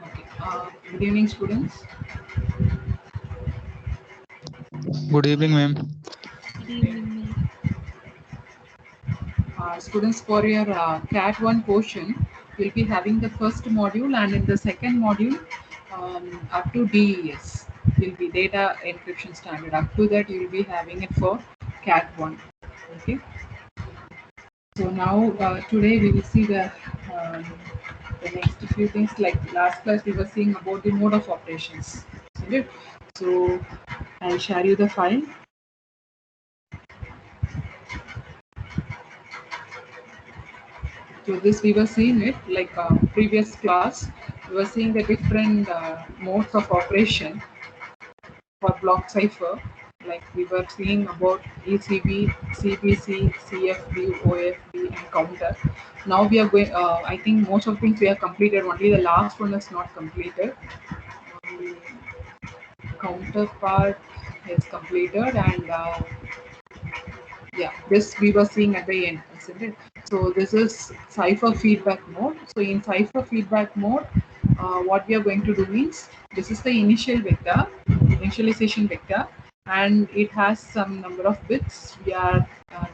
Okay. Good evening, students. Good evening, ma'am. Good evening, ma'am. Students, for your CAT 1 portion, you'll be having the first module, and in the second module, up to DES, will be data encryption standard. Up to that, you'll be having it for CAT 1. Okay. So now, today we will see the next few things. Like last class, we were seeing about the mode of operations. Okay. So I'll share you the file. So this we were seeing it like previous class. We were seeing the different modes of operation for block cipher. Like we were seeing about ECB, CBC, CFB, OFB, and counter. Now we are going. I think most of things we have completed. Only the last one is not completed. Only counter part is completed, and yeah, this we were seeing at the end, isn't it? So this is cipher feedback mode. So in cipher feedback mode, what we are going to do means this is the initial vector, initialization vector, and it has some number of bits. We are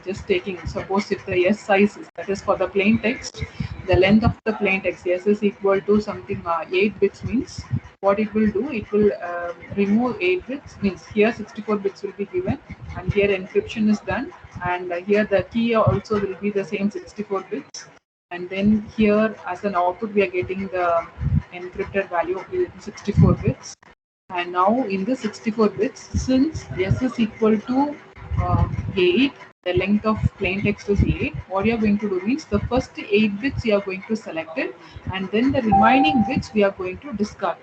just taking, suppose if the S size is, that is for the plain text, the length of the plain text S is equal to something 8 bits means what it will do, it will remove 8 bits, means here 64 bits will be given, and here encryption is done, and here the key also will be the same 64 bits, and then here as an output we are getting the encrypted value of 64 bits. And now in the 64 bits, since S is equal to 8, the length of plain text is 8, what you are going to do means the first 8 bits you are going to select it, and then the remaining bits we are going to discard.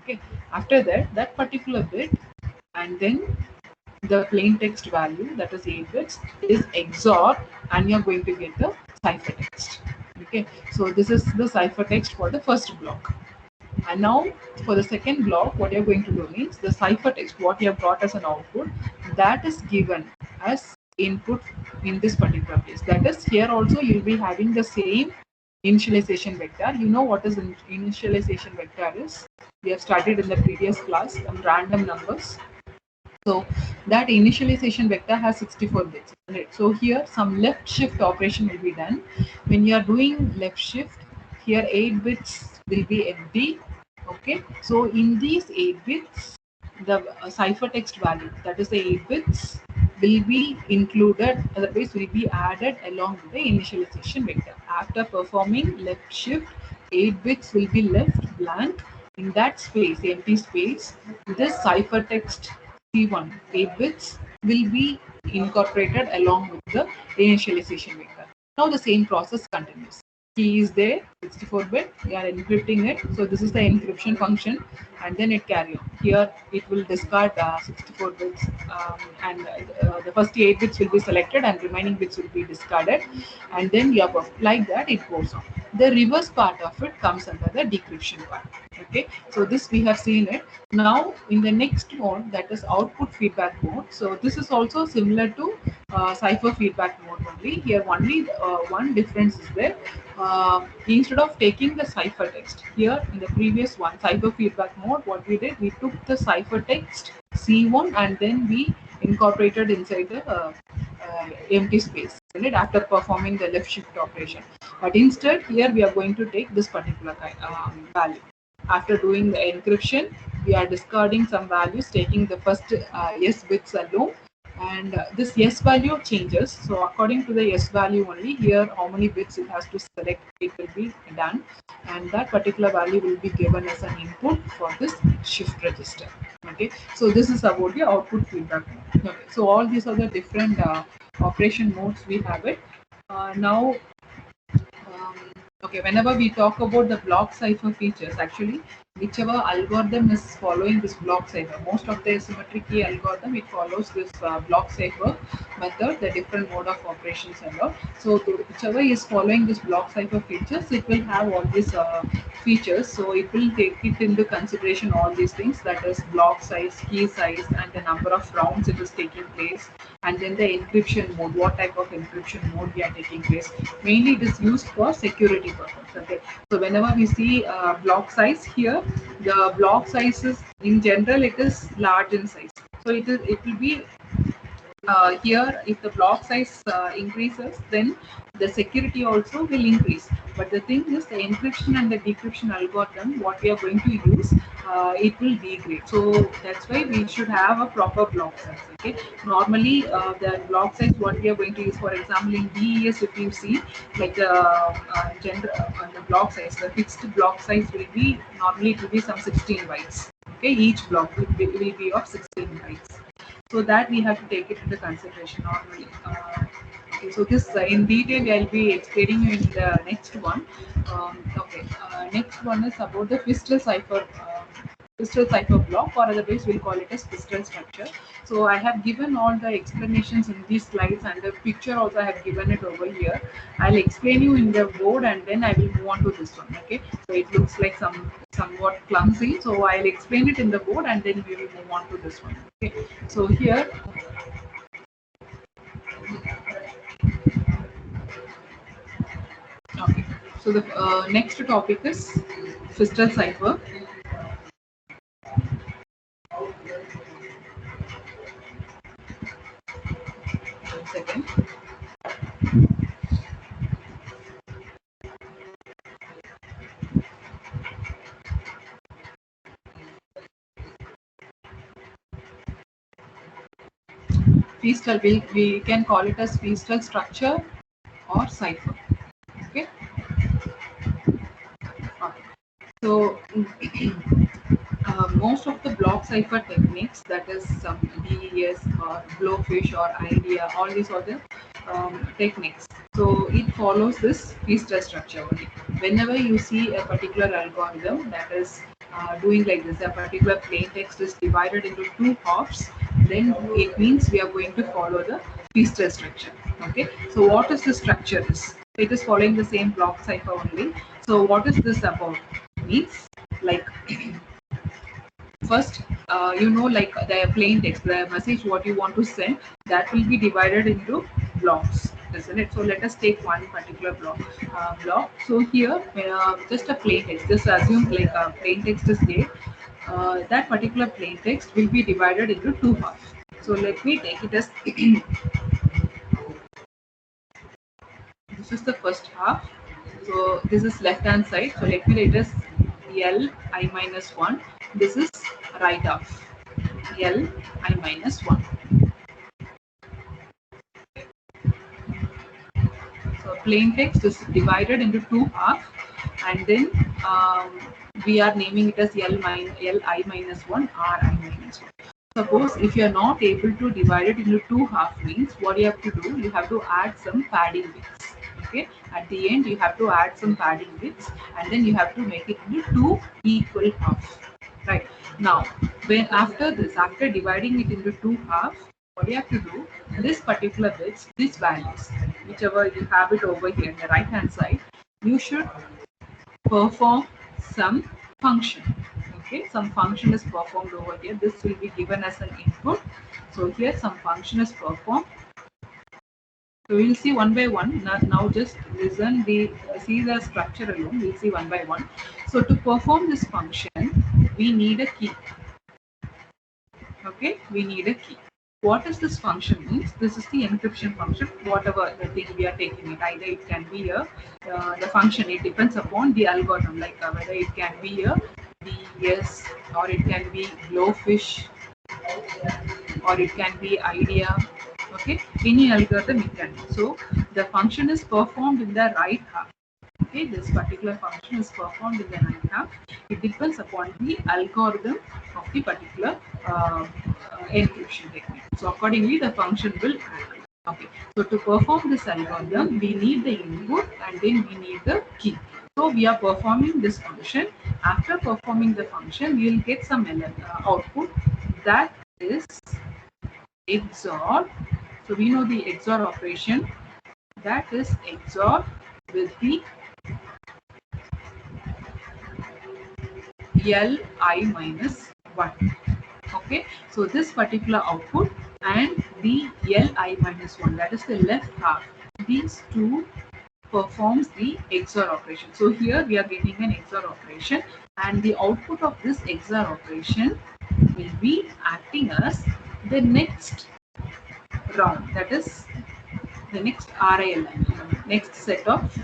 Okay, after that, that particular bit, and then the plain text value, that is 8 bits, is XOR, and you're going to get the ciphertext. Okay, so this is the ciphertext for the first block. And now for the second block, what you're going to do means the ciphertext, what you have got as an output, that is given as input in this particular place. That is, here also you'll be having the same initialization vector. You know what is initialization vector is. We have studied in the previous class some random numbers. So that initialization vector has 64 bits. Right? So here some left shift operation will be done. When you are doing left shift, here 8 bits will be empty. Okay. So in these 8 bits, the ciphertext value, that is the 8 bits, will be included, otherwise will be added along with the initialization vector. After performing left shift, 8 bits will be left blank. In that space, empty space, this ciphertext C1, 8 bits, will be incorporated along with the initialization vector. Now the same process continues. Key is there, 64 bit, we are encrypting it. So this is the encryption function, and then it carry on. Here it will discard 64 bits, and the first 8 bits will be selected and remaining bits will be discarded, and then you have like that it goes on. The reverse part of it comes under the decryption part. Okay, so this we have seen it. Now in the next mode, that is output feedback mode. So this is also similar to cipher feedback mode only. Here only one difference is there. Instead of taking the ciphertext, here in the previous one cipher feedback mode, what we did, we took the ciphertext C1 and then we incorporated inside the empty space, right, after performing the left shift operation. But instead here we are going to take this particular value. After doing the encryption, we are discarding some values, taking the first S bits alone, and this S value changes. So according to the S value only, here how many bits it has to select, it will be done, and that particular value will be given as an input for this shift register. Okay, so this is about the output feedback mode. Okay, so all these are the different operation modes we have it. Now okay, whenever we talk about the block cipher features, actually whichever algorithm is following this block cipher. Most of the symmetric key algorithm, it follows this block cipher method, the different mode of operations and all. So whichever is following this block cipher features, it will have all these features. So it will take it into consideration all these things, that is block size, key size, and the number of rounds it is taking place, and then the encryption mode, what type of encryption mode we are taking place. Mainly it is used for security purpose. Okay, so whenever we see block size here, the block size is in general it is large in size. So it will be here if the block size increases, then the security also will increase. But the thing is, the encryption and the decryption algorithm, what we are going to use, it will degrade. So that's why we should have a proper block size. Okay, normally the block size what we are going to use, for example in DES, if you see like the block size, the fixed block size will be normally it will be some 16 bytes. Okay, each block will be of 16 bytes. So that we have to take it into consideration normally. Okay, so this in detail I'll be explaining you in the next one. Next one is about the Fistel cipher block, or otherwise we'll call it as Fistel structure. So I have given all the explanations in these slides, and the picture also I have given it over here. I'll explain you in the board, and then I will move on to this one. Okay, so it looks like somewhat clumsy, so I'll explain it in the board, and then we will move on to this one. Okay, so here okay, so the next topic is Fistel cipher. One second. Fistel, we can call it as Fistel structure or cipher. Okay. So most of the block cipher techniques, that is some DES or Blowfish or IDEA, all these other techniques. So it follows this Fistel structure only. Whenever you see a particular algorithm that is doing like this, a particular plain text is divided into two halves, then it means we are going to follow the Fistel structure. Okay. So what is the structure? It is following the same block cipher only. So what is this about? Means like first like the plain text, the message what you want to send, that will be divided into blocks, isn't it? So let us take one particular block. So here just a plain text, just assume like a plain text is there. That particular plain text will be divided into two halves. So let me take it as this is the first half. So this is left hand side. So let me write as L I minus 1. This is right half. L I minus 1. So plain text is divided into two halves, and then we are naming it as L I minus 1, R I minus 1. Suppose if you are not able to divide it into two half, means what you have to do, you have to add some padding bits. Okay, at the end you have to add some padding bits, and then you have to make it into two equal halves. Right, now when after this, after dividing it into two halves, what you have to do, this particular bits, these values, whichever you have it over here in the right hand side, you should perform some function. Okay, some function is performed over here. This will be given as an input. So here some function is performed. So we will see one by one. Now just listen, we see the structure alone. We'll see one by one. So to perform this function, we need a key. Okay, we need a key. What is this function means? This is the encryption function, whatever the thing we are taking it. Either it can be the function, it depends upon the algorithm, like whether it can be a DES, or it can be Blowfish, or it can be IDEA. Okay, any algorithm it can be. So the function is performed in the right half. Okay, this particular function is performed in the right half. It depends upon the algorithm of the particular encryption technique. So accordingly, the function will act. Okay, so to perform this algorithm, we need the input and then we need the key. So we are performing this function, after performing the function, you will get some output that is XOR. So we know the XOR operation, that is XOR with the Li minus 1. Okay, so this particular output and the Li minus 1, that is the left half, these two performs the XOR operation. So here we are getting an XOR operation, and the output of this XOR operation will be acting as the next round, that is the next RI element, next set of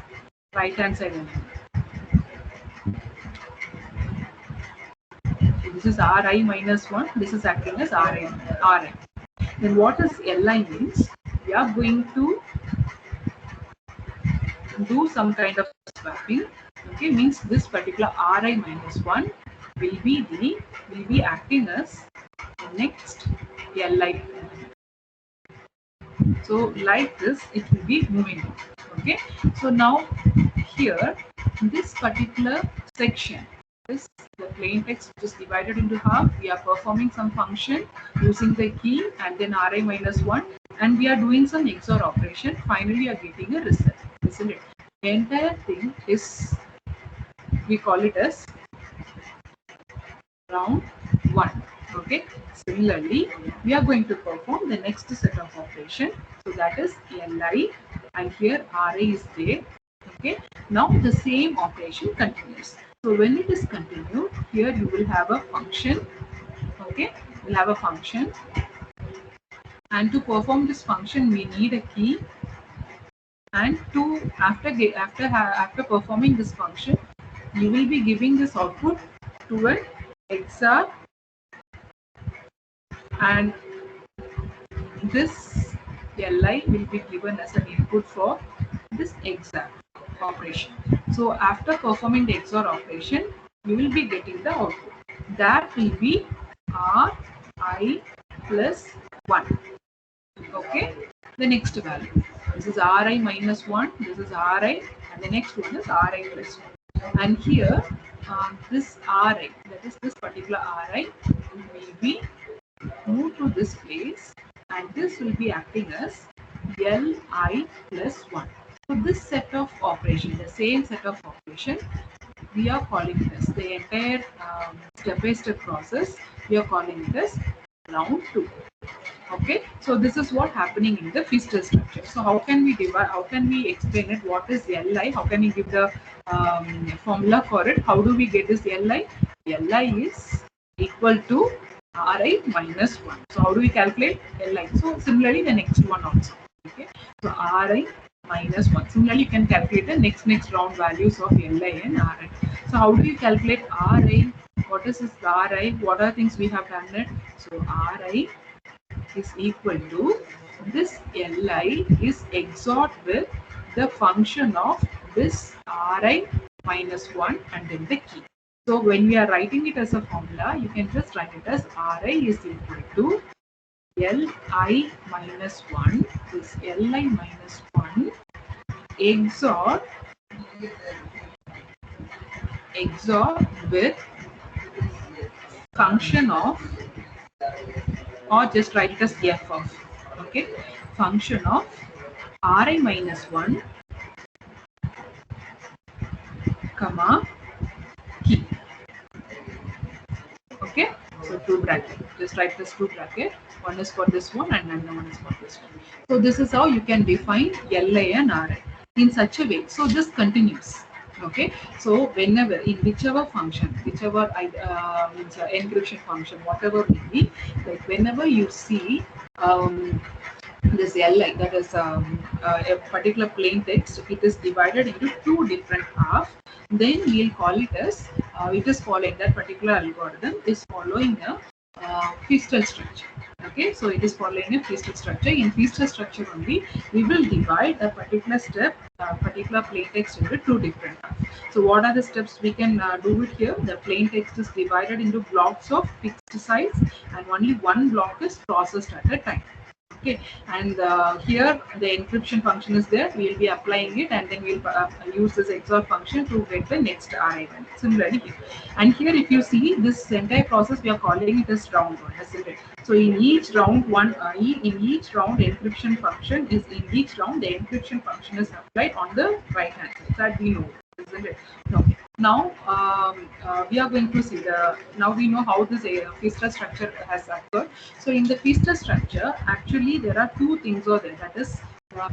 right hand side element. So this is Ri minus 1, this is acting as Ri. Then what is Li means? We are going to do some kind of swapping. Okay, means this particular Ri minus 1 will be acting as the next Li. So like this it will be moving. Okay, so now here this particular section is the plain text which is divided into half. We are performing some function using the key and then Ri minus 1, and we are doing some XOR operation. Finally we are getting a result, isn't it? The entire thing is, we call it as round 1. Okay, similarly we are going to perform the next set of operation, so that is Li, and here Ra is there. Okay, now the same operation continues. So when it is continued, here you will have a function. Okay, we'll have a function, and to perform this function we need a key, and to after performing this function you will be giving this output to an XOR, and this Li will be given as an input for this XOR operation. So after performing the XOR operation, you will be getting the output. That will be Ri plus 1. Okay, the next value. This is Ri minus 1, this is Ri, and the next one is Ri plus 1. And here, this Ri, that is this particular Ri, will be moved to this place, and this will be acting as Li plus 1. So this set of operation, the same set of operation, we are calling it as the entire step-by-step process, we are calling it as round 2. Okay, so this is what happening in the Feaster structure. So how can we divide, how can we explain it? What is Li? How can we give the formula for it? How do we get this Li? Li is equal to Ri minus 1. So how do we calculate Li? So similarly the next one also. Okay, so Ri minus 1. Similarly you can calculate the next round values of Li and Ri. So how do you calculate Ri? What is this Ri? What are things we have done it? So Ri is equal to this Li is XORed with the function of this Ri minus 1 and then the key. So when we are writing it as a formula, you can just write it as Ri is equal to Li minus 1, this Li minus 1 XOR with function of, or just write it as f of, okay, function of Ri minus 1 comma key. Okay, so two bracket, just write this two bracket, one is for this one and another one is for this one. So this is how you can define Li and Ri in such a way. So this continues. Okay, so whenever in whichever function, whichever encryption function, whatever may be, like whenever you see this Li, that is a particular plain text, it is divided into two different halves, then we'll call it as it is following, that particular algorithm is following a Feaster structure. Okay, so it is following a Feaster structure. In Feaster structure only, we will divide a particular step, particular plain text into two different halves. So what are the steps we can do it here? The plain text is divided into blocks of fixed size, and only one block is processed at a time. Okay, and here the encryption function is there. We will be applying it, and then we'll use this XOR function to get the next array value. Similarly here, and here if you see this entire process, we are calling it as round one, isn't it? So in each round in each round encryption function is in each round the encryption function is applied on the right hand side. That we know, isn't it? Okay. Now we are going to see the. Now we know how this Feaster structure has occurred. So in the Feaster structure, actually there are two things over there. That is,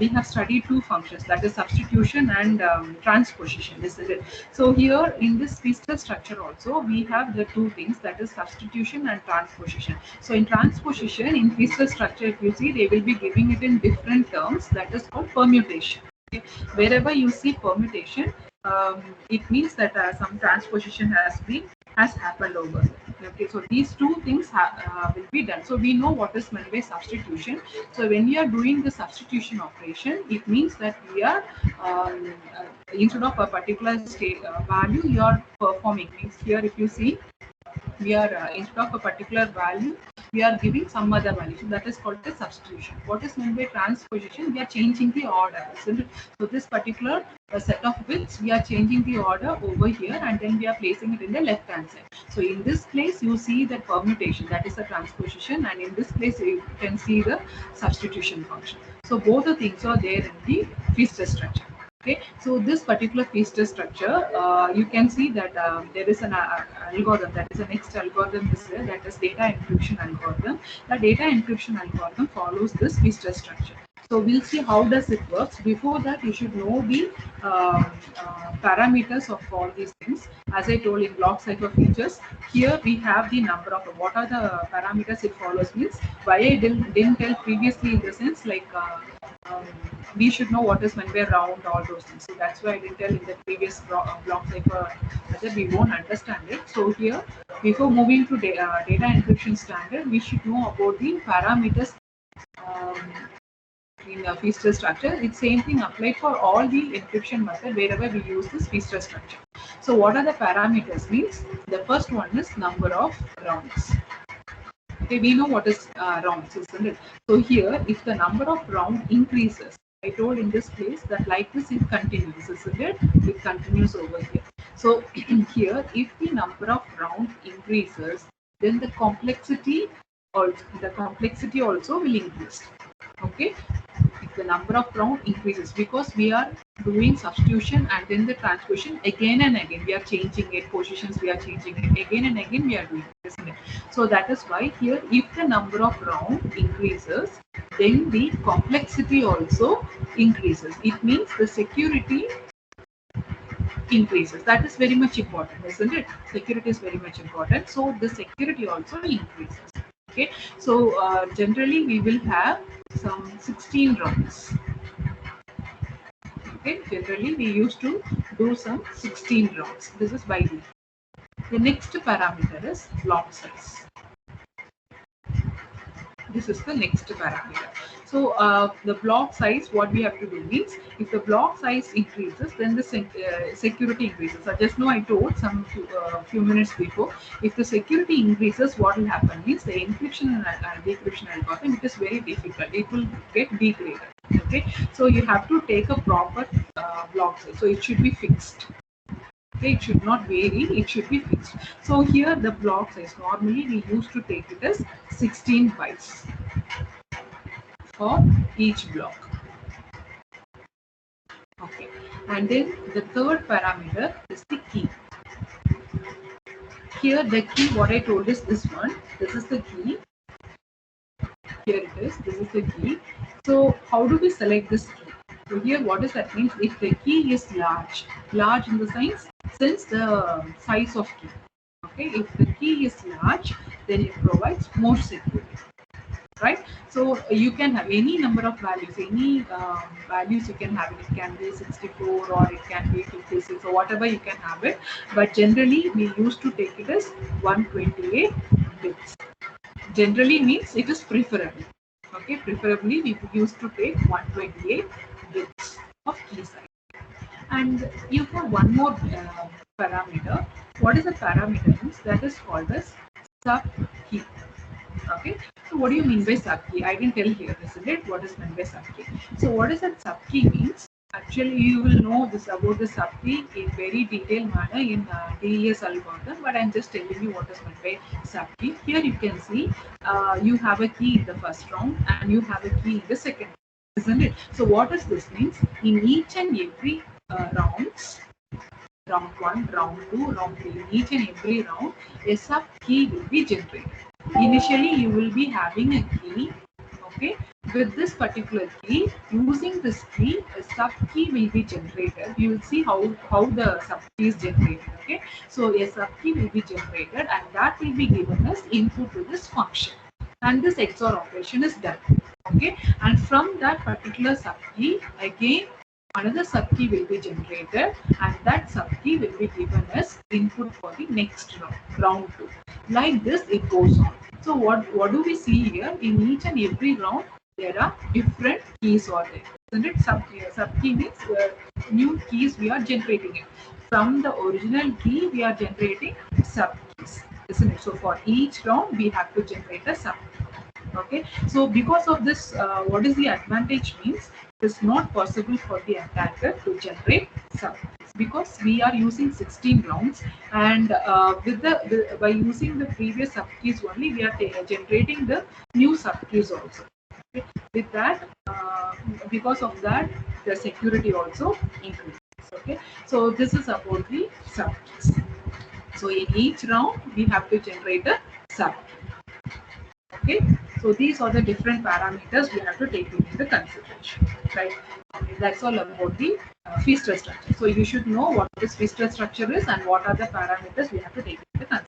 we have studied two functions. That is substitution and transposition. This is it. So here in this Feaster structure also we have the two things. That is substitution and transposition. So in transposition in Feaster structure, if you see, they will be giving it in different terms. That is called permutation. Okay. Wherever you see permutation, it means that some transposition has happened over there. Okay, so these two things will be done. So we know what is meant by substitution. So when we are doing the substitution operation, it means that we are instead of a particular state value, you are performing. Means here, if you see, we are instead of a particular value, we are giving some other value. So that is called a substitution. What is meant by transposition? We are changing the order. So this particular set of bits, we are changing the order over here, and then we are placing it in the left hand side. So in this place you see the permutation, that is a transposition, and in this place you can see the substitution function. So both the things are there in the Feaster structure. Okay, so this particular Feaster structure, you can see that there is an algorithm, that is the next algorithm is there, that is data encryption algorithm. The data encryption algorithm follows this Feaster structure. So we'll see how does it works. Before that, you should know the parameters of all these things. As I told in block cipher features, here we have the number of what are the parameters it follows. Means why I didn't tell previously in the sense like we should know what is meant by round, all those things. So that's why I didn't tell in the previous block cipher that we won't understand it. So here, before moving to data encryption standard, we should know about the parameters in the Feaster structure. It's same thing applied for all the encryption method wherever we use this Feaster structure. So what are the parameters? Means the first one is number of rounds. Okay, we know what is rounds, isn't it? So here, if the number of round increases, I told in this place that like this it continues, isn't it? It continues over here. So here, if the number of round increases, then the complexity also will increase. Okay, if the number of round increases, because we are doing substitution and then the transposition again and again, we are changing it, positions we are changing it again and again, we are doing it, isn't it? So that is why here, if the number of round increases, then the complexity also increases. It means the security increases. That is very much important, isn't it? Security is very much important. So the security also increases. Okay, so generally we will have some 16 rounds. Okay, generally we used to do some 16 rounds. This is by default. The next parameter is block size. This is the next parameter. So the block size, what we have to do means, if the block size increases, then the security increases. So just now I told some few minutes before, if the security increases, what will happen means the encryption and decryption algorithm, it is very difficult. It will get degraded. Okay, so you have to take a proper block size. So it should be fixed. Okay, it should not vary, it should be fixed. So here the block size, normally we used to take it as 16 bytes for each block. Okay, and then the third parameter is the key. Here the key, what I told is this one. This is the key. Here it is. This is the key. So how do we select this key? So here what does that mean? If the key is large in the sense the size of key. Okay, if the key is large, then it provides more security. Right? So you can have any number of values, any values you can have it. It can be 64 or it can be 56 or whatever you can have it. But generally we used to take it as 128 bits. Generally means it is preferable. Okay, preferably we used to take 128 bits of key size. And you have one more parameter. What is a parameter? Means that is called as sub key. Okay, so what do you mean by subkey? I didn't tell here, isn't it? What is meant by subkey? So what is that subkey means? Actually, you will know this about the subkey in very detailed manner in DES algorithm, but I'm just telling you what is meant by subkey. Here you can see you have a key in the first round and you have a key in the second, isn't it? So what does this means? In each and every rounds, round 1, round 2, round 3, in each and every round, a sub key will be generated. Initially, you will be having a key, okay? With this particular key, using this key, a sub key will be generated. You will see how the sub key is generated, okay? So, a sub key will be generated and that will be given as input to this function. And this XOR operation is done, okay? And from that particular sub key, again, another subkey will be generated and that subkey will be given as input for the next round, round 2. Like this it goes on. So what do we see here? In each and every round there are different keys are there. Isn't it? Subkey means new keys we are generating it. From the original key we are generating subkeys. Isn't it? So for each round we have to generate a subkey. Okay, so because of this, what is the advantage means? It is not possible for the attacker to generate subkeys because we are using 16 rounds, and by using the previous subkeys only, we are generating the new subkeys also. Okay. With that, because of that, the security also increases. Okay, so this is about the subkeys. So in each round, we have to generate a subkey. Okay, so these are the different parameters we have to take into consideration, right? That's all about the Feaster structure. So you should know what this Feaster structure is and what are the parameters we have to take into consideration.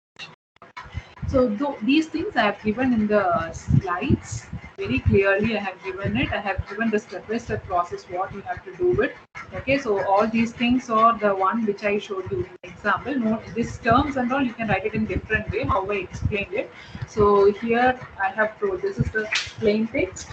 So these things I have given in the slides very clearly. I have given it. I have given the step-by-step process what you have to do it. Okay, so all these things are the one which I showed you in the example. Note these terms and all you can write it in different way how I explained it. So here I have told this is the plain text.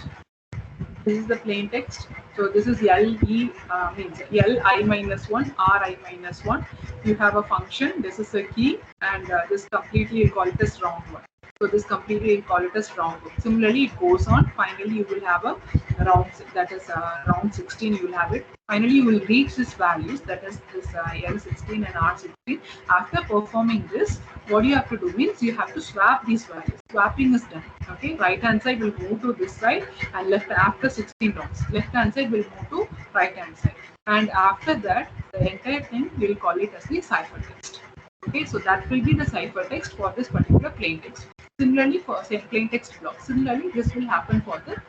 This is the plain text. So this is means Li minus 1, Ri minus 1. You have a function. This is a key, and this completely you call it as round 1. So this completely you call it as round 2. Similarly, it goes on. Finally, you will have a round that is round 16. You will have it. Finally, you will reach these values that is this L16 and R16. After performing this, what you have to do means you have to swap these values. Swapping is done. Okay, right hand side will move to this side and left after 16 rounds. Left hand side will move to right hand side. And after that, the entire thing we will call it as the ciphertext. Okay, so that will be the ciphertext for this particular plain text. Similarly, for say plain text block. Similarly, this will happen for the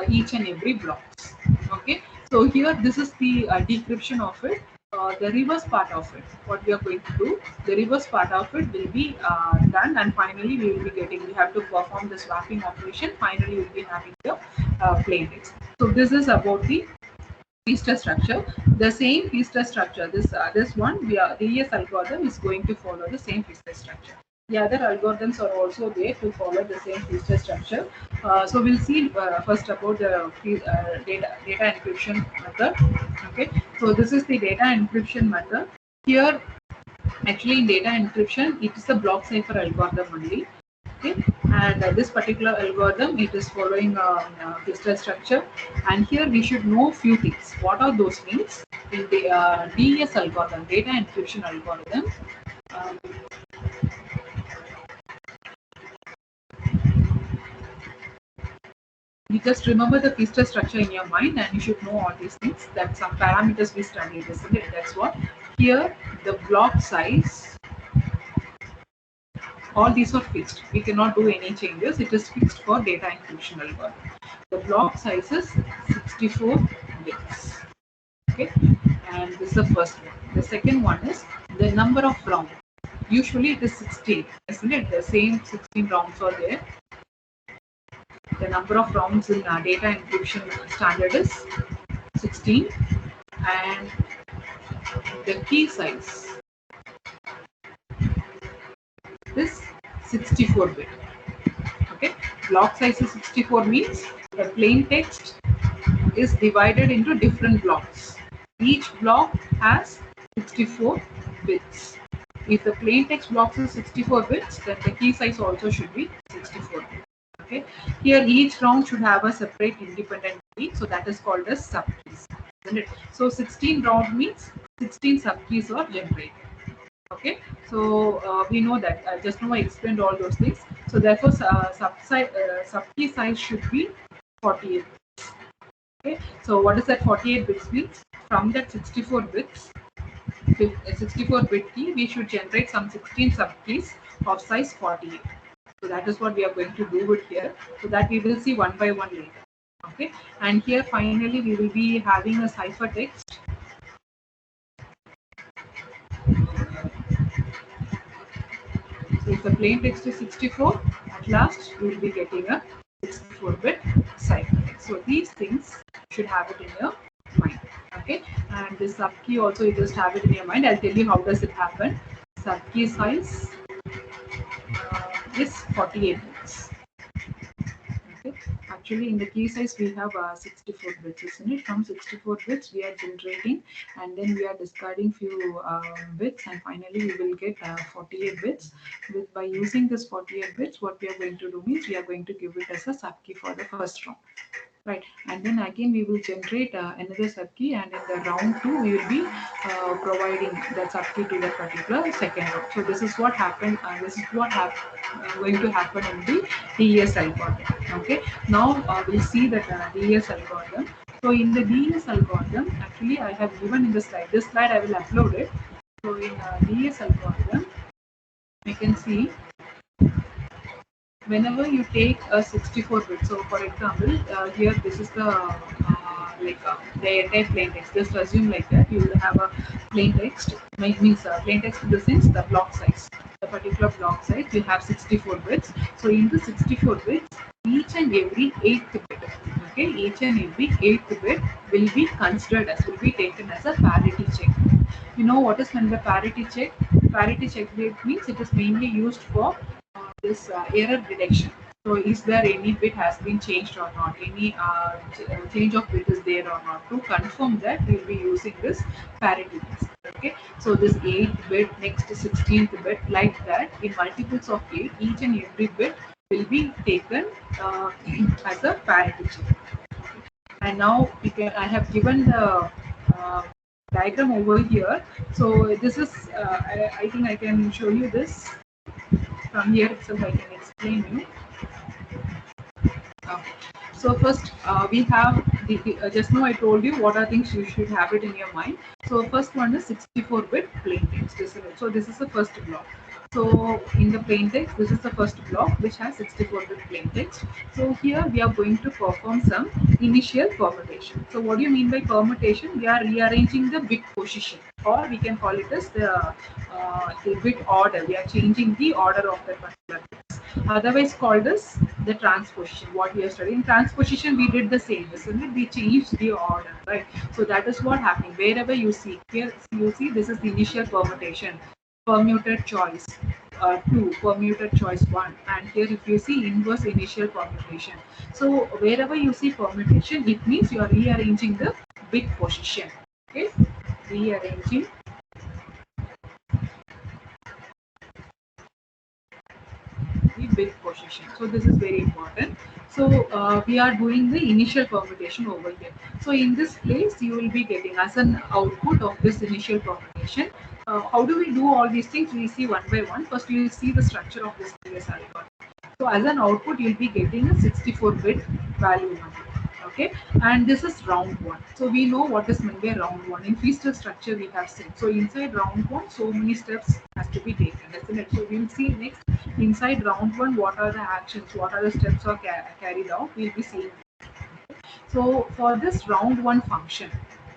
each and every blocks. Okay, so here this is the decryption of it. The reverse part of it, what we are going to do, the reverse part of it will be done, and finally we will be getting, we have to perform the swapping operation. Finally, we will be having the plain text. So this is about the Feaster structure. The same Feaster structure, this one, DES algorithm is going to follow the same Feaster structure. The other algorithms are also there to follow the same Feaster structure. So we'll see first about the data encryption method. Okay, so this is the data encryption method. Here, actually in data encryption, it is a block cipher algorithm only. Okay, and this particular algorithm, it is following Feaster structure, and here we should know few things. What are those things? In the DES algorithm, data encryption algorithm, you just remember the Feaster structure in your mind and you should know all these things, that some parameters we studied, isn't it? That's what. Here, the block size, all these are fixed. We cannot do any changes. It is fixed for data encryption algorithm. The block size is 64 bits. Okay, and this is the first one. The second one is the number of rounds. Usually it is 16, isn't it? The same 16 rounds are there. The number of rounds in data encryption standard is 16, and the key size is 64 bit. Okay, block size is 64 means the plain text is divided into different blocks. Each block has 64 bits. If the plain text block is 64 bits, then the key size also should be 64 bits. Okay, here each round should have a separate independent key, so that is called as subkeys, isn't it? So 16 round means 16 subkeys are generated. Okay, so we know that just now I explained all those things. So therefore subkey size should be 48. Okay, so what is that 48 bits means? From that 64 bits, 64 bit key, we should generate some 16 subkeys of size 48. So that is what we are going to do it here. So that we will see one by one later. Okay, and here finally we will be having a ciphertext. So if the plain text is 64, at last you will be getting a 64-bit ciphertext. So these things should have it in your mind. Okay, and this subkey also you just have it in your mind. I'll tell you how does it happen. Subkey size is 48 bits. Okay. Actually, in the key size we have 64 bits, isn't it? From 64 bits we are generating, and then we are discarding few bits, and finally we will get 48 bits. By using this 48 bits, what we are going to do means we are going to give it as a subkey for the first round. Right, and then again we will generate another subkey, and in the round 2 we will be providing the subkey to the particular second round. So this is what happened. This is what going to happen in the DES algorithm. Okay, now we'll see that DES algorithm. So in the DES algorithm, actually I have given in the slide. This slide I will upload it. So in DES algorithm, we can see whenever you take a 64 bit, so for example here this is the the entire plain text. Just assume like that you will have a plain text, means plain text in the sense the block size, the particular block size you have 64 bits. So in the 64 bits, each and every 8th bit, okay, each and every 8th bit will be considered as, will be taken as a parity check. You know what is meant by parity check? Parity check means it is mainly used for this error detection. So is there any bit has been changed or not? Any change of bit is there or not? To confirm that, we will be using this parity test. Okay. So this 8th bit, next 16th bit, like that, in multiples of 8, each and every bit will be taken as a parity check. And now we can, I have given the diagram over here. So this is, I think I can show you this. From here itself I can explain you. So first we have just now I told you what are things you should have it in your mind. So first one is 64-bit plain text, isn't it? So this is the first block. So in the plain text, this is the first block which has 64-bit plain text. So here we are going to perform some initial permutation. So what do you mean by permutation? We are rearranging the bit position, or we can call it as the bit order. We are changing the order of that particular bits. Otherwise called as the transposition. What we are studying transposition, we did the same, isn't it? We changed the order, right? So that is what happening. Wherever you see here, you see this is the initial permutation, permuted choice 2, permuted choice 1, and here if you see inverse initial permutation. So wherever you see permutation, it means you are rearranging the bit position. Okay, rearranging the bit position. So this is very important. So we are doing the initial permutation over here. So in this place you will be getting as an output of this initial permutation. How do we do all these things? We see one by one. First you will see the structure of this DES algorithm. So as an output you will be getting a 64-bit value number. Okay, and this is round 1. So we know what is meant by round 1. In Feastel structure we have seen. So inside round 1, so many steps has to be taken, isn't it? So we will see next inside round 1 what are the actions, what are the steps are carried out. We will be seeing. So for this round 1 function,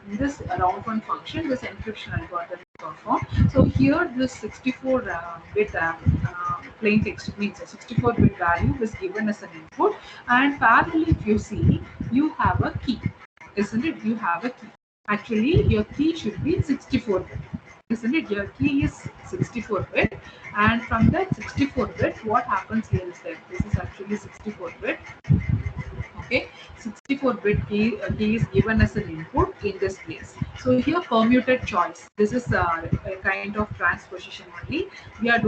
in this round 1 function, this encryption algorithm is performed. So here this 64-bit plain text means a 64-bit value is given as an input, and parallelly if you see, you have a key, isn't it? You have a key. Actually, your key should be 64-bit. Isn't it? Your key is 64-bit, and from that 64-bit, what happens here is that this is actually 64-bit. Okay, 64-bit key is given as an input in this place. So here permuted choice. This is a kind of transposition only. We are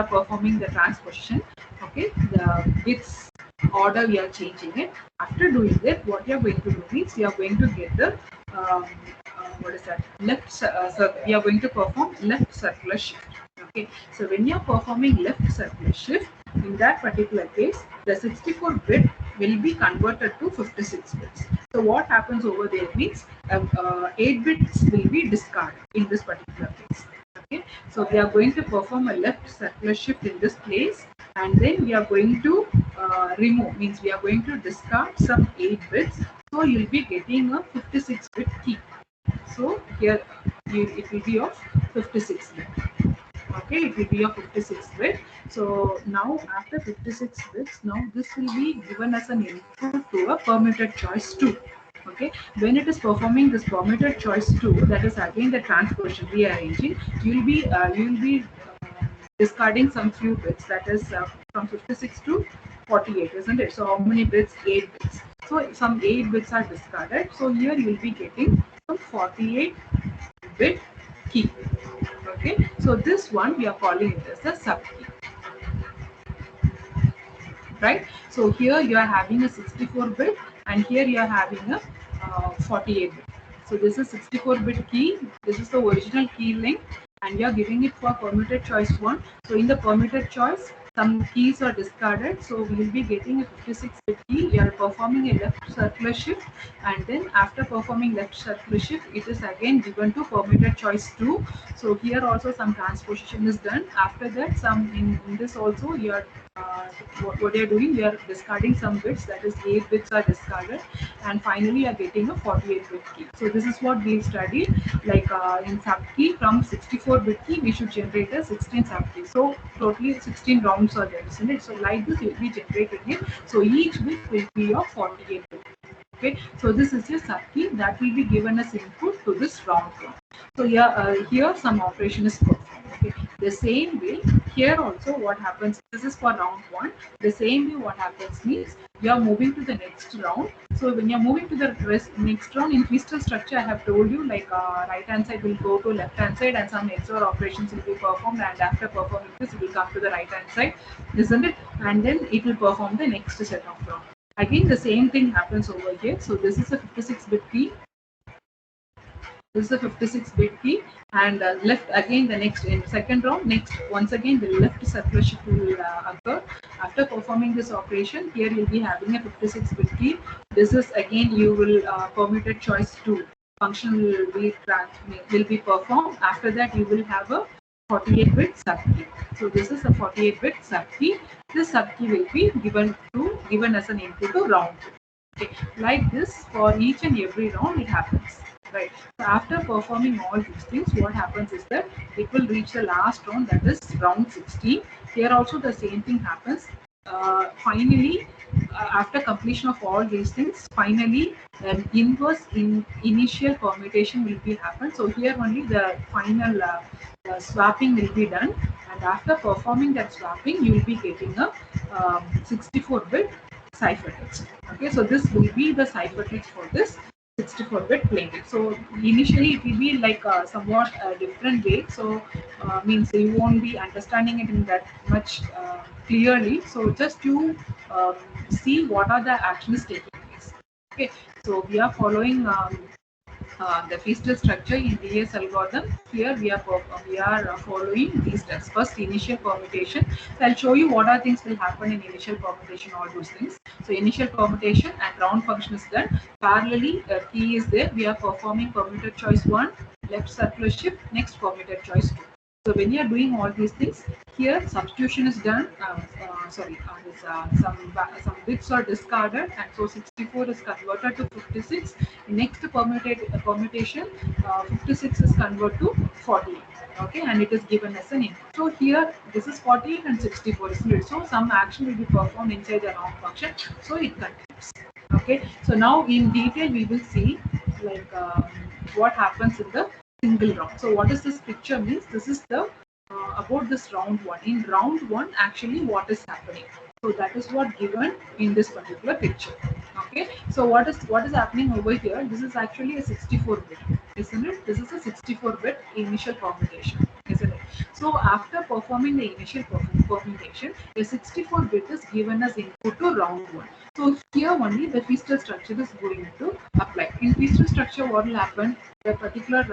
performing the transposition. Okay, the bits order we are changing it. After doing it, what you are going to do is you are going to get the what is that we are going to perform left circular shift. Okay, so when you are performing left circular shift, in that particular case, the 64-bit will be converted to 56 bits. So what happens over there means 8 bits will be discarded in this particular case. Okay, so we are going to perform a left circular shift in this place, and then we are going to remove, means we are going to discard some 8 bits. So you'll be getting a 56-bit key. So here it will be of 56 bit. Okay, it will be of 56 bit. So now after 56 bits, now this will be given as an input to a permuted choice 2. Okay, when it is performing this permuted choice 2, that is again the transposition rearranging, you will be discarding some few bits, that is from 56 to 48, isn't it? So how many bits? 8 bits. So some 8 bits are discarded. So here you will be getting some 48 bit key. Okay, so this one we are calling it as the sub key, right? So here you are having a 64-bit, and here you are having a 48-bit. So this is 64-bit key. This is the original key length, and you are giving it for permuted choice 1. So in the permuted choice, some keys are discarded. So we will be getting a 56-bit key. You are performing a left circular shift, and then after performing left circular shift, it is again given to permuted choice 2. So here also some transposition is done. After that, some in this also you are what you are doing, you are discarding some bits, that is 8 bits are discarded, and finally you are getting a 48-bit key. So this is what we studied, like in sub key, from 64-bit key we should generate a 16 sub key. So totally 16 rounds are there, isn't it? So like this you will be generating it. So each bit will be of 48 bit. Okay, so this is your sub key that will be given as input to this round one. So here some operation is performed. Okay, the same way here also what happens, this is for round one. The same way what happens means you are moving to the next round. So when you are moving to the next round, in crystal structure I have told you, like right hand side will go to left hand side, and some XOR operations will be performed, and after performing this it will come to the right hand side, isn't it? And then it will perform the next set of round. Again the same thing happens over here. So this is a 56-bit key. This is a 56-bit key, and left again the next in second round. Next, once again the left circular shift will occur. After performing this operation, here you'll be having a 56-bit key. This is again you will permuted choice 2 function will be performed. After that you will have a 48-bit sub key. So this is a 48-bit sub key. This sub key will be given as an input to round 2. Okay, like this for each and every round it happens. Right. So after performing all these things, what happens is that it will reach the last round, that is round 16. Here also the same thing happens. Finally, after completion of all these things, finally an inverse initial permutation will be happen. So here only the final swapping will be done, and after performing that swapping, you will be getting a 64-bit ciphertext. Okay, so this will be the ciphertext for this 64-bit plain text. So initially it will be like somewhat a different way. So means you won't be understanding it in that much clearly. So just to see what are the actions taking place. Okay, so we are following the feasible structure in DS algorithm. Here we are following these steps. First, initial permutation. So I'll show you what are things will happen in initial permutation, all those things. So initial permutation and round function is done. Parallelly, key is there. We are performing permuted choice 1, left circular shift, next permuted choice 2. So when you are doing all these things, here substitution is done. Some bits are discarded, and so 64 is converted to 56. Next permutation, 56 is converted to 48. Okay, and it is given as an input. So here this is 48 and 64, isn't it? So some action will be performed inside the round function. So it continues. Okay, so now in detail we will see like what happens in the single round. So what is this picture means? This is the about this round 1. In round 1, actually what is happening? So that is what given in this particular picture. Okay, so what is happening over here? This is actually a 64-bit, isn't it? This is a 64-bit initial permutation, isn't it? So after performing the initial permutation, a 64-bit is given as input to round 1. So here only the Feistel structure is going to apply. In Feistel structure, what will happen? The particular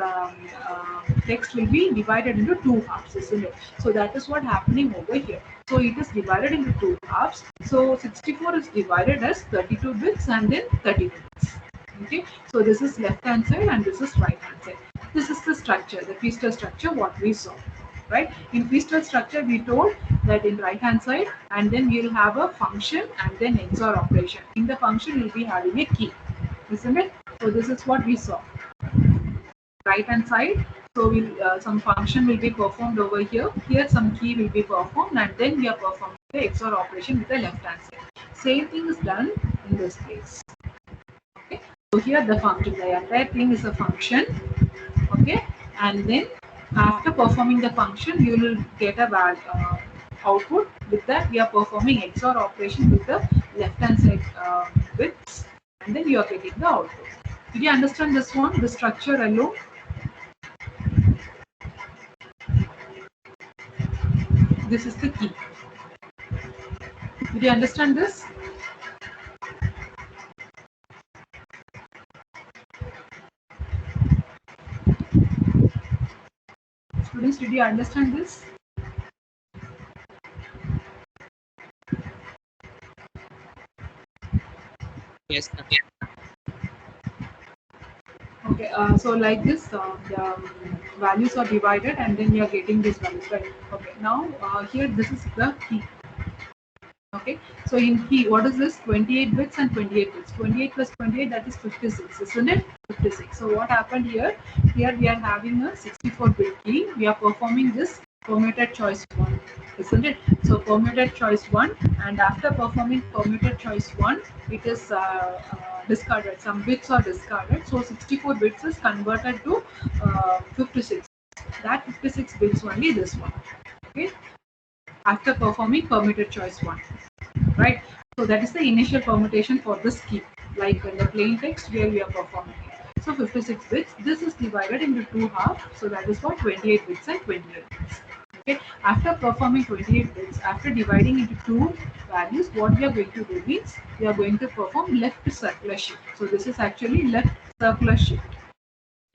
text will be divided into two halves, isn't it? So that is what happening over here. So it is divided into two halves. So 64 is divided as 32 bits and then 32 bits. Okay. So this is left hand side and this is right hand side. This is the structure, the Feistel structure, what we saw. Right? In Feistel structure, we told that in right hand side, and then we'll have a function and then XOR operation. In the function, we'll be having a key, isn't it? So this is what we saw. Right hand side, so some function will be performed over here. Here some key will be performed, and then we are performing the XOR operation with the left hand side. Same thing is done in this case. Okay. So here the function, the entire thing is a function. Okay, and then after performing the function, you will get a output. With that, we are performing XOR operation with the left hand side bits, and then you are getting the output. Did you understand this one? The structure alone. This is the key. Did you understand this? Students, did you understand this? Yes. Okay, so like this, the values are divided and then you are getting these values, right? Okay, now here this is the key. Okay, so in key, what is this? 28 bits and 28 bits. 28 plus 28, that is 56, isn't it? 56. So what happened here? Here we are having a 64-bit key. We are performing this permuted choice 1, isn't it? So permuted choice 1, and after performing permuted choice 1, it is discarded. Some bits are discarded. So 64 bits is converted to 56. That 56 bits only this one. Okay, after performing permuted choice 1, right? So that is the initial permutation for this key, like in the plain text where we are performing it. So 56 bits, this is divided into two halves, so that is what 28 bits and 28 bits. Okay, after performing 28 bits, after dividing into two values, what we are going to do is we are going to perform left circular shift. So this is actually left circular shift.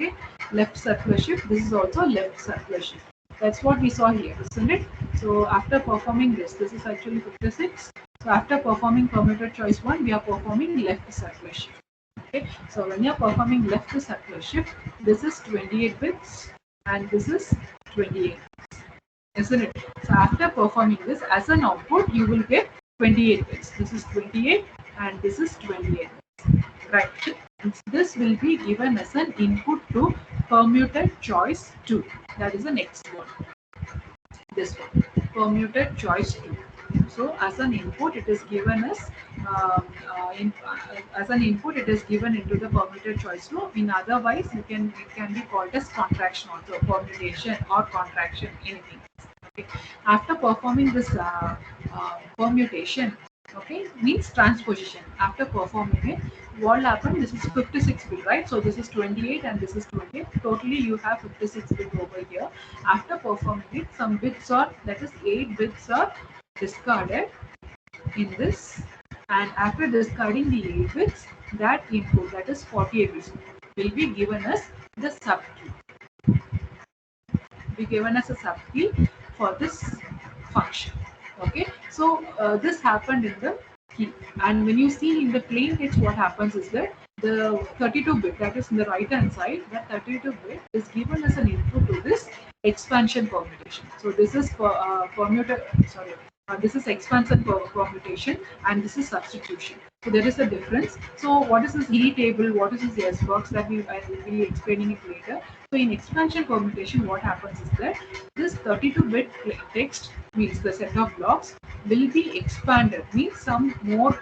Okay, left circular shift, this is also left circular shift. That's what we saw here, isn't it? So after performing this is actually 56. So after performing permuted choice 1, we are performing left circular shift. Okay, so when you are performing left circular shift, this is 28 bits and this is 28 bits, isn't it? So after performing this as an output, you will get 28 bits. This is 28 and this is 28 bits, right? This will be given as an input to permuted choice 2. That is the next one. This one, permuted choice 2. So as an input, it is given as as an input, it is given into the permuted choice 2. In otherwise, it can be called as contraction also, permutation or contraction, anything. Okay. After performing this permutation, okay, means transposition. After performing it, what will happen? This is 56 bit, right? So this is 28 and this is 28. Totally you have 56 bit over here. After performing it, some bits are, that is 8 bits are discarded in this, and after discarding the 8 bits, that input, that is 48 bits, will be given as the sub key. Be given as a sub key for this function. Okay, so this happened in the key, and when you see in the plain text, what happens is that the 32 bit, that is in the right hand side, that 32 bit is given as an input to this expansion permutation. So this is for this is expansion permutation and this is substitution. So there is a difference. So what is this E table? What is this S box? That I will be explaining it later. So in expansion permutation, what happens is that this 32-bit text, means the set of blocks, will be expanded. Means some more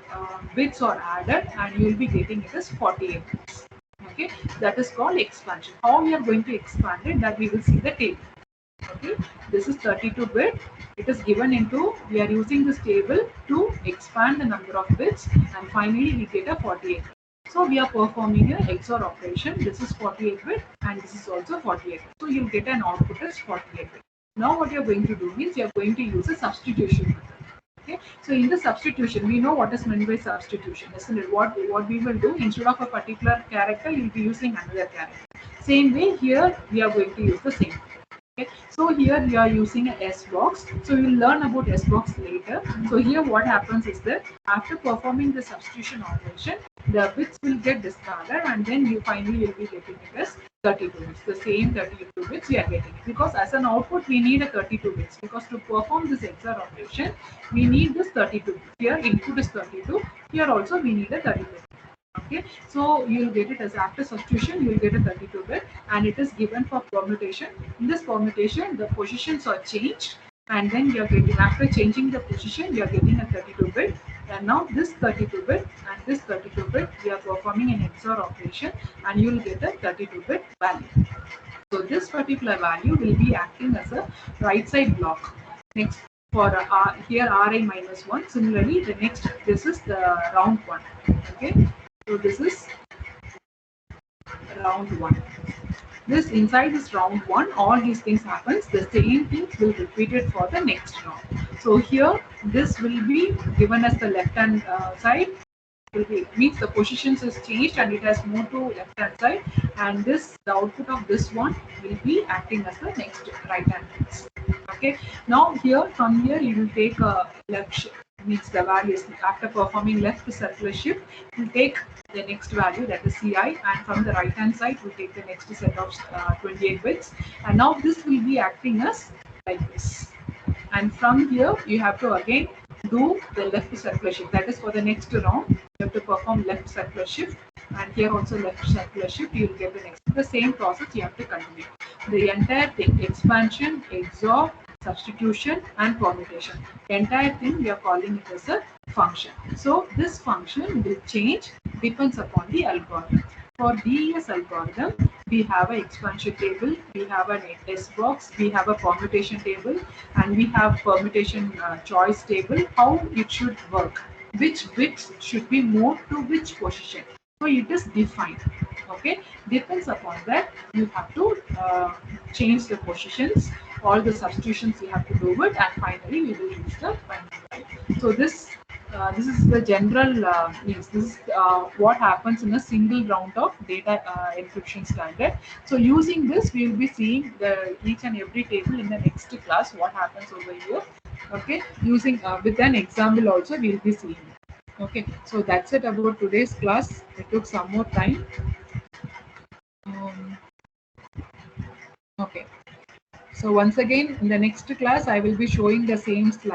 bits are added and you will be getting it as 48 bits. Okay, that is called expansion. How we are going to expand it, that we will see the table. Okay, this is 32-bit. It is given into, we are using this table to expand the number of bits, and finally we get a 48. So we are performing a XOR operation. This is 48-bit and this is also 48. So you'll get an output as 48-bit. Now what you're going to do is you're going to use a substitution method. Okay, so in the substitution, we know what is meant by substitution, isn't it? What we will do, instead of a particular character, you'll be using another character. Same way here, we are going to use the same. Okay, so here we are using a S box. So we will learn about S box later. So here what happens is that after performing the substitution operation, the bits will get discarded, and then you finally will be getting it as 32 bits. The same 32 bits we are getting it, because as an output we need a 32 bits, because to perform this XOR operation we need this 32 bits. Here input is 32. Here also we need a 32. Okay, so you'll get it as after substitution, you'll get a 32-bit, and it is given for permutation. In this permutation, the positions are changed, and then you're getting, after changing the position, you're getting a 32-bit. And now this 32-bit and this 32-bit, we are performing an XOR operation, and you'll get a 32-bit value. So this particular value will be acting as a right side block. Next, for here Ri minus 1. Similarly, the next, this is the round 1. Okay, so this is round 1. This inside this round 1, all these things happens. The same things will repeat it for the next round. So here, this will be given as the left hand side. Will be, means the positions is changed and it has moved to left hand side, and this, the output of this one will be acting as the next right hand bits. Okay, now here, from here you will take a left shift, means the values after performing left circular shift, you will take the next value, that is Ci, and from the right hand side we will take the next set of 28 bits, and now this will be acting as like this. And from here you have to again do the left circular shift, that is for the next round you have to perform left circular shift, and here also left circular shift, you will get the next, the same process you have to continue. The entire thing, expansion, XOR, substitution and permutation, the entire thing we are calling it as a function. So this function will change, depends upon the algorithm. For DES algorithm, we have an expansion table, we have an S box, we have a permutation table, and we have permutation choice table, how it should work, which bits should be moved to which position. So it is defined. Okay, depends upon that you have to change the positions, all the substitutions you have to do it, and finally we will use the final value. So this is the general means, this is what happens in a single round of data encryption standard. So using this we will be seeing the each and every table in the next class, what happens over here. Okay, using with an example also we will be seeing it. Okay, so that's it about today's class. It took some more time. Okay, so once again in the next class I will be showing the same slide.